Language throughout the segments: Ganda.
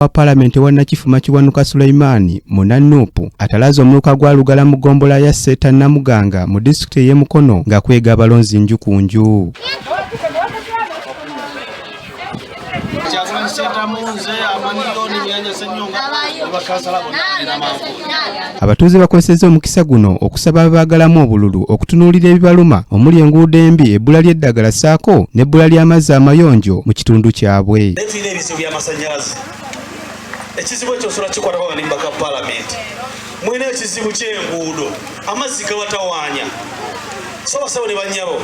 wa Parliament wa Nakifuma Kiwanuka Sulaiman Munanupu atalaza omuluka gwa Lugala mu gombola ya Seta Namuganga mu district y'e Mukono nga kwega abalonzi nju ku nju. Abatuuze bakozesezza omukisa guno okusaba abaagalamu obululu okutunuulira ebibaluma omuli enguudo embi, ebbula ly'eddagala ssaako n'ebbula ly'amazzi amayonjo mu kitundu kyabwe. Ekizibu ekyo osobola kikwata kwa nimba ka Parliament. Mwine ekizibu ky'enguudo amazzi gawatawaanya. Sawa ne banyabo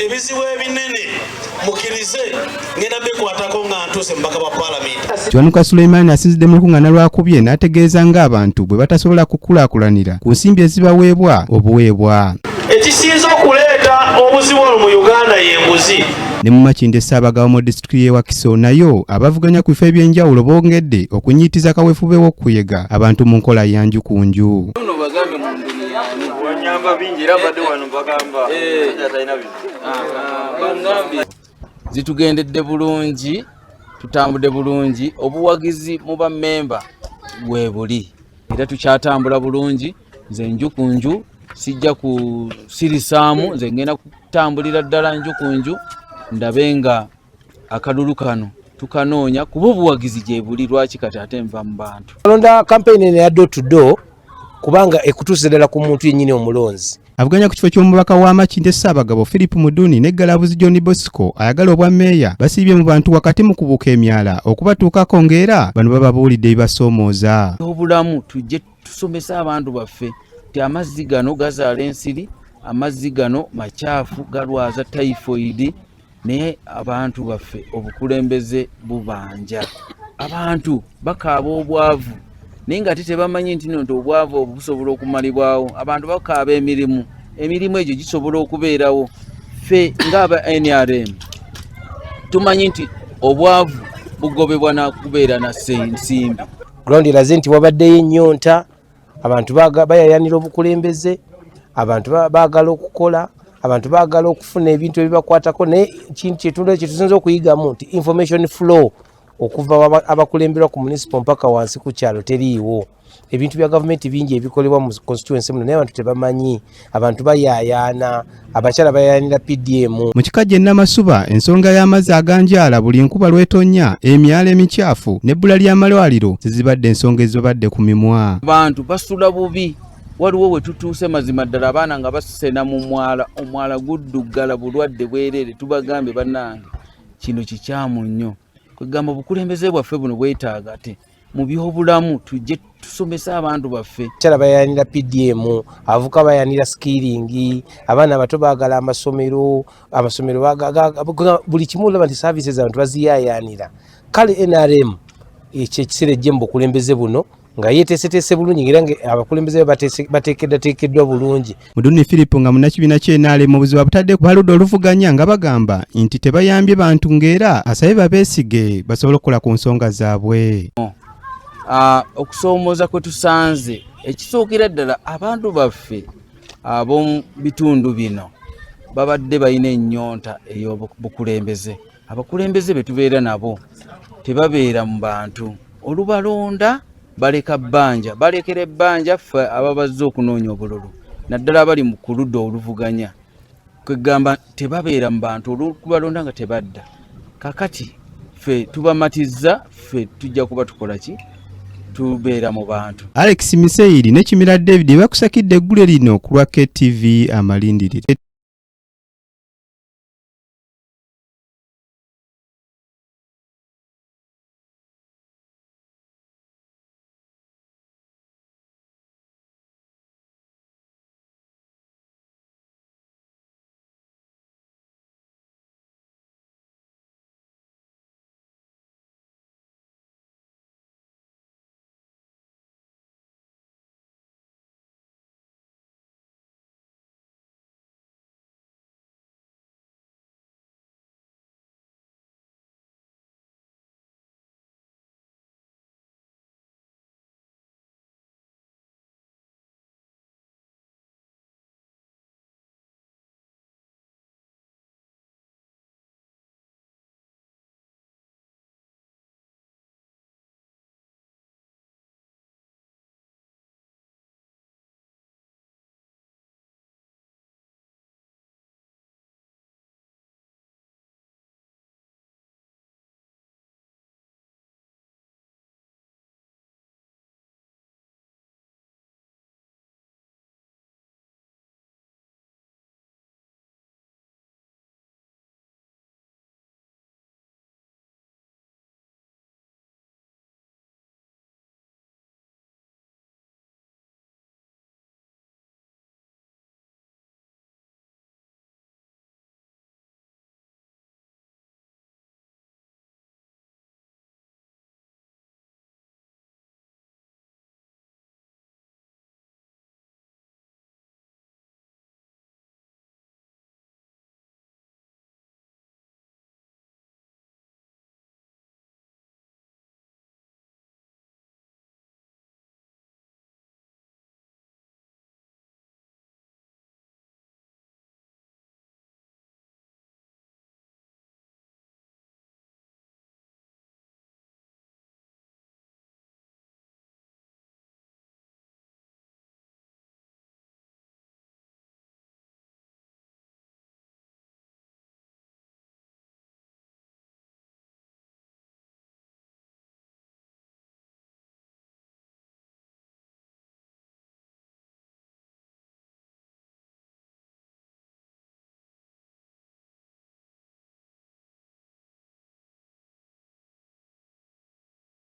ebizibu ebinene mukirize ngenda bekwatako nga ntuse mbaka ba Parliament. Kiwanuka Sulaiman asinzidde mu lukuŋŋaana lwakubye n'ategeeza ng'abantu bwe batasobola kukulaakulanira ku nsimbi ezibaweebwa obuweebwa. Ekisinza okuleeta obuzibu mu Uganda y'enguzi. Ne mu Makinde Ssaabagabo mu disitulikiti y'e Wakiso nayo abavuganya ku bifo eby'enjawulo boongedde okunyiitiza kaweefube w'okuyega abantu mu nkola ya nju ku nju. Zitugendedde bulungi, tutambudde bulungi, obuwagizi mu bammemba bwe buli era tukyatambula bulungi. Nze nju ku nju sijja kusirisaamu, nze ngenda kutambulira ddala nju ku nju ndabe nga akalulu kano tukanoonya kuba obuwagizi gye buli. Lwaki kati ate nva mu bantu alonda campaign eno ya door to door kubanga ekutuusa ddala ku muntu yennyini omulonzi. Avuganya ku kifo ky'omubaka wa Makinde Ssaabagabo Philip Muduni ne Galabuzi John Bosco ayagala obwa meeya basiibye mu bantu wakati mu kubuuka emyala okubatuukako ng'era bano bababuulidde ebibasoomooza. Obulamu tujje tusomesa abantu baffe ti amazzi gano gazaala ensiri, amazzi gano makyafu galwaza typhoid, naye abantu baffe obukulembeze bubanja. Abantu bakaaba obwavu naye nga tebamanyi nti nti obwavu obwo busobola okumalibwawo. Abantu bakaaba emirimu egyo gisobola okubeerawo. Ffe ng'aba NRM tumanyi nti obwavu bugobebwa nakubeera na nsimbi. Ground eraze nti wabaddeyo ennyonta, abantu bayayanira obukulembeze, abantu baagala okukola, abantu baagala okufuna ebintu ebibakwatako. Naye kintu kyetundu ekyo tusinza okuyigamu nti information flow okuva abakulemberwa ku municipal mpaka wansi ku kyalo teriiwo. Ebintu bya gavumenti bingi ebikolebwa mu constituency muno naye abantu tebamanyi. Abantu bayayaana, abakyala bayayanira PDM. Mu kikajja e Namasuba ensonga y'amazzi aganjala buli nkuba lwetonya, emyala emikyafu n'ebbula ly'amalwaliro zizibadde ensonga ezibadde ku mimwa. Abantu basula bubi. Waliwo we tutuuse mazima ddala abaana nga basena mu mwala, omwala guddugala bulwadde bwerere. Tubagambe bannange kino kikyamu nnyo. Kwegamba obukulembeze bwaffe buno bwetaaga ate mu by'obulamu tujje tusomesa abantu baffe. Abakyala bayayanira PDM, abavuka bayayanira skilling, abaana abato baagala amasomero buli kimu olaba nti services abantu baziyayanira. Kale NRM ekiseera ejje mu bukulembeze buno nga yeteeseteese bulungi era abakulembeze bateekeddwa bulungi. Muduni Philip nga munnakibiina ky'NRM obuzibu abutadde ku baludde oluvuganya nga bagamba nti tebayambye bantu ng'era asabye babeesige basobole okukola ku nsonga zaabwe. Okusoomooza kwe tusanze ekisookera ddala abantu baffe ab'omu bitundu bino babadde balina ennyonta ey'obukulembeze. Abakulembeze be tubeera nabo tebabeera mu bantu, olubalonda baleka bbanja, balekera ebbanja ffe ababazze okunoonya obululu naddala bali mu kuludda oluvuganya. Kwegamba tebabeera mu bantu olw'okubalonda nga tebadda. Kakati ffe tubamatizza, ffe tujja kuba tukola ki? Tubeera mu bantu. Alex Miseiri ne Kimira David bakusakidde eggule lino ku lwa KTV Amalindiri.